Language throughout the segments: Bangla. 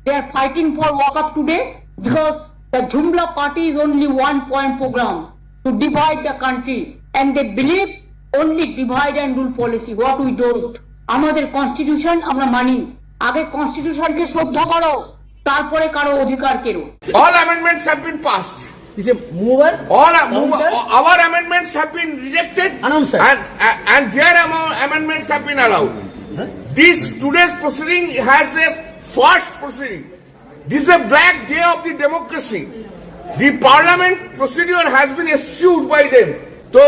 they are fighting for Waqf today because the Jumla party is only 1 point program to divide the country, and they believe only divide and rule policy. What we don't. আমাদের কনস্টিটিউশন আমরা মানি, আগে কনস্টিটিউশনকে শ্রদ্ধা করো, তারপরে কারো অধিকার কেড়ো। All amendments have been passed. Is a mover? All our amendments have been rejected, Announcer. and their amendments have been allowed. This today's proceeding has a first proceeding. This is a black day of the democracy. The parliament procedure has been eschewed by them. तो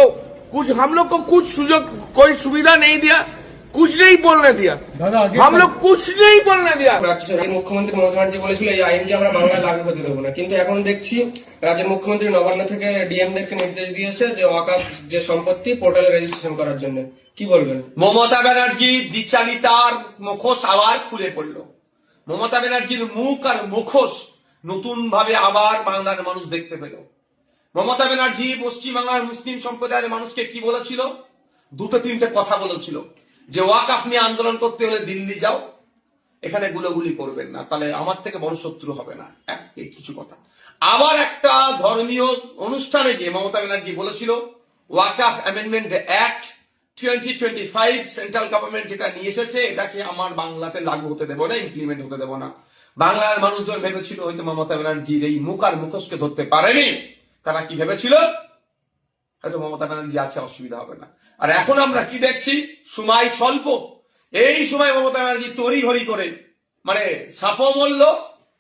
कुछ हम लोग को कुछ सुजोग कोई सुविधा नहीं दिया, कुछ नहीं बोलने दिया, हम लोग कुछ नहीं बोलने दिया। রাজ্যের মুখ্যমন্ত্রী মমতা ব্যানার্জি বলেছিল এই আইনকে আমরা বাংলায় লাগু করতে দেবো না, কিন্তু এখন দেখছি রাজ্যের মুখ্যমন্ত্রী নবান্ন থেকে ডিএমদেরকে নির্দেশ দিয়েছে যে ওয়াকফ যে সম্পত্তি পোর্টালে রেজিস্ট্রেশন করার জন্য। কি বলবেন? মমতা ব্যানার্জির দ্বিচারিতার মুখোশ আবার খুলে পড়ল। মমতা ব্যানার্জির মুখ আর মুখোশ নতুন ভাবে আবার বাংলার মানুষ দেখতে পেল। মমতা ব্যানার্জি পশ্চিমবাংলার মুসলিম সম্প্রদায়ের মানুষকে কি বলেছিল? দুটো তিনটে কথা বলেছিল যে ওয়াকফ নিয়ে আন্দোলন করতে হলে দিল্লি যাও, এখানে গুলোগুলি করবেন না, তাহলে আমার থেকে বড় শত্রু হবে না, কিছু কথা। আবার একটা ধর্মীয় অনুষ্ঠানে গিয়ে মমতা ব্যানার্জি বলেছিল ওয়াকফ অ্যামেন্ডমেন্ট অ্যাক্ট 2025 সেন্ট্রাল গভর্নমেন্ট যেটা নিয়ে এসেছে এটাকে আমার বাংলাতে লাগু হতে দেবো না, ইমপ্লিমেন্ট হতে দেবো না। বাংলার মানুষজন ভেবেছিল হয়তো মমতা ব্যানার্জির এই মুখ আর মুখোশকে ধরতে পারেনি, তারা কি ভেবেছিল হয়তো মমতা ব্যানার্জি আছে, অসুবিধা হবে না। আর এখন আমরা কি দেখছি? সময় স্বল্প, এই সময় মমতা ব্যানার্জি তড়িঘড়ি করে, মানে সাপও মরল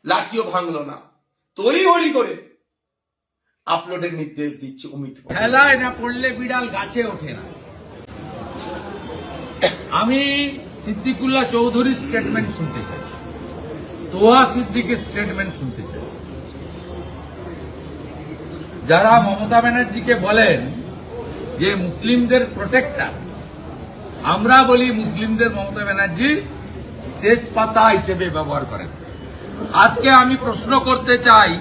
লাঠিও ভাঙলো না, তড়িঘড়ি করে আপলোডের নির্দেশ দিচ্ছে অমিত। খেলায় না পড়লে বিড়াল গাছে ওঠে না। আমি সিদ্দিকুল্লাহ চৌধুরীর স্টেটমেন্ট শুনতে চাই, তোহা সিদ্দিকের স্টেটমেন্ট শুনতে চাই। যারা মমতা ব্যানার্জিকে বলেন যে মুসলিমদের প্রোটেক্টর, আমরা বলি মুসলিমদের মমতা ব্যানার্জি তেজপাতা হিসেবে ব্যবহার করেন। আজকে আমি প্রশ্ন করতে চাই,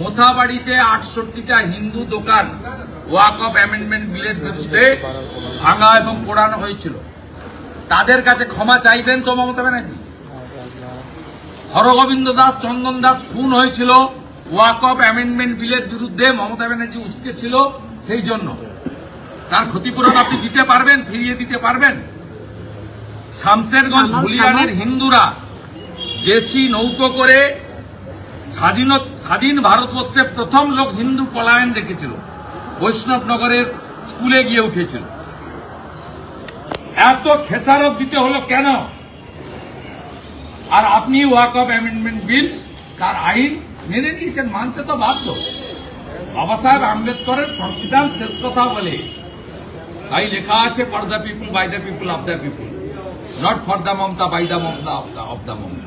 মোথাবাড়িতে 68টা হিন্দু দোকান ওয়াকফ অ্যামেন্ডমেন্ট বিলের বিরুদ্ধে ভাঙা এবং পোড়ানো হয়েছিল, তাদের কাছে ক্ষমা চাইবেন তো মমতা ব্যানার্জি? হরগোবিন্দ দাস, চন্দন দাস খুন হয়েছিল ওয়াকফ অ্যামেন্ডমেন্ট বিলের বিরুদ্ধে, মমতা ব্যানার্জি উস্কে ছিল, সেই জন্য তার ক্ষতিপূরণ আপনি দিতে পারবেন, ফিরিয়ে দিতে পারবেন? শামশেরগঞ্জ ভুলিয়ানের হিন্দুরা দেশি নৌকো করে স্বাধীন ভারতবর্ষে প্রথম লোক হিন্দু পলায়ন দেখেছিল, বৈষ্ণবনগরের স্কুলে গিয়ে উঠেছিল। এত খেসারত দিতে হলো কেন? আর আপনি ওয়াকফ অ্যামেন্ডমেন্ট বিল তার আইন মেনে নিয়েছেন, মানতে তো বাধ্য। বাবা সাহেব আম্বেদকরের সংবিধান শেষ কথা বলে তাই লেখা আছে, for the people, by the people, of the people, not for the Mamata, by the Mamata, of the Mamata.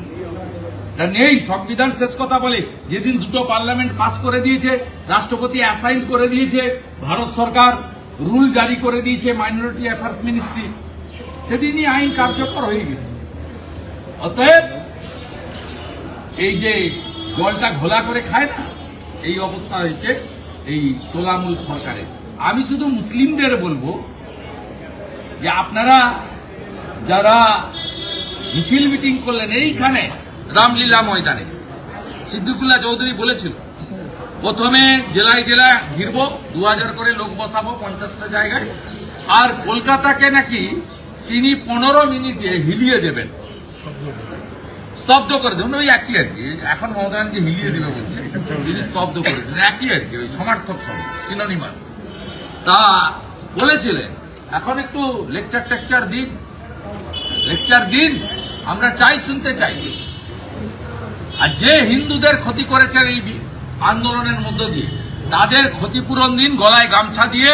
এটা নেই, সংবিধান শেষ কথা বলে। যেদিন দুটো পার্লামেন্ট পাস করে দিয়েছে, রাষ্ট্রপতি অ্যাসাইন করে দিয়েছে, ভারত সরকার রুল জারি করে দিয়েছে মাইনরিটি অ্যাফেয়ার্স মিনিস্ট্রি, সেদিনই আইন কার্যকর হয়ে গেছে। অতএব এই যে জলটা ঘোলা করে খায় না, এই অবস্থা হয়েছে এই তোলামূল সরকারের। আমি শুধু মুসলিমদের বলবো যে আপনারা যারা মিছিল মিটিং করলেন এইখানে রামলীলা ময়দানে, সিদ্দিকুল্লাহ চৌধুরী বলেছিল প্রথমে জেলায় জেলায় ঘিরবো, 2000 করে লোক বসাবো 50টা জায়গায়, আর কলকাতাকে নাকি তিনি 15 মিনিটে হিলিয়ে দেবেন, স্তব্ধ করে দেবেন। ওই একই আর কি, এখন মমতা ব্যানার্জি হিলিয়ে দেবে বলছে, তিনি স্তব্ধ করে দেবেন, একই আর কি, ওই সমার্থক শব্দ, সিনোনিমাস। তা বলেছিলেন এখন একটু লেকচার দিন, আমরা চাই, শুনতে চাই। আর যে হিন্দুদের ক্ষতি করেছেন এই আন্দোলনের মধ্য দিয়ে, তাদের ক্ষতিপূরণ দিন, গলায় গামছা দিয়ে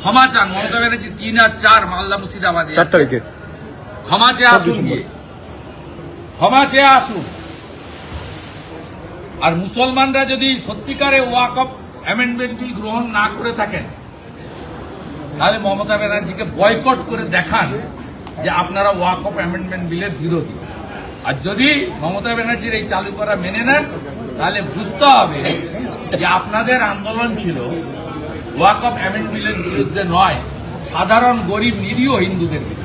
ক্ষমা চান। মমতা ব্যানার্জি 3 আর 4 মালদা মুর্শিদাবাদে 4 তারিখে ক্ষমা চেয়ে আসুন, ক্ষমা চেয়ে আসুন। আর মুসলমানরা যদি সত্যিকারে ওয়াকফ অ্যামেন্ডমেন্ট বিল গ্রহণ না করে থাকেন, তাহলে মমতা ব্যানার্জিকে বয়কট করে দেখান যে আপনারা ওয়াকফ অ্যামেন্ডমেন্ট বিলের বিরোধী। আর যদি মমতা ব্যানার্জির এই চালু করা মেনে নেন, তাহলে বুঝতে হবে যে আপনাদের আন্দোলন ছিল ওয়াকফ অ্যামেন্ডমেন্ট বিলের বিরুদ্ধে নয়, সাধারণ গরিব নিরীহ হিন্দুদের বিরুদ্ধে।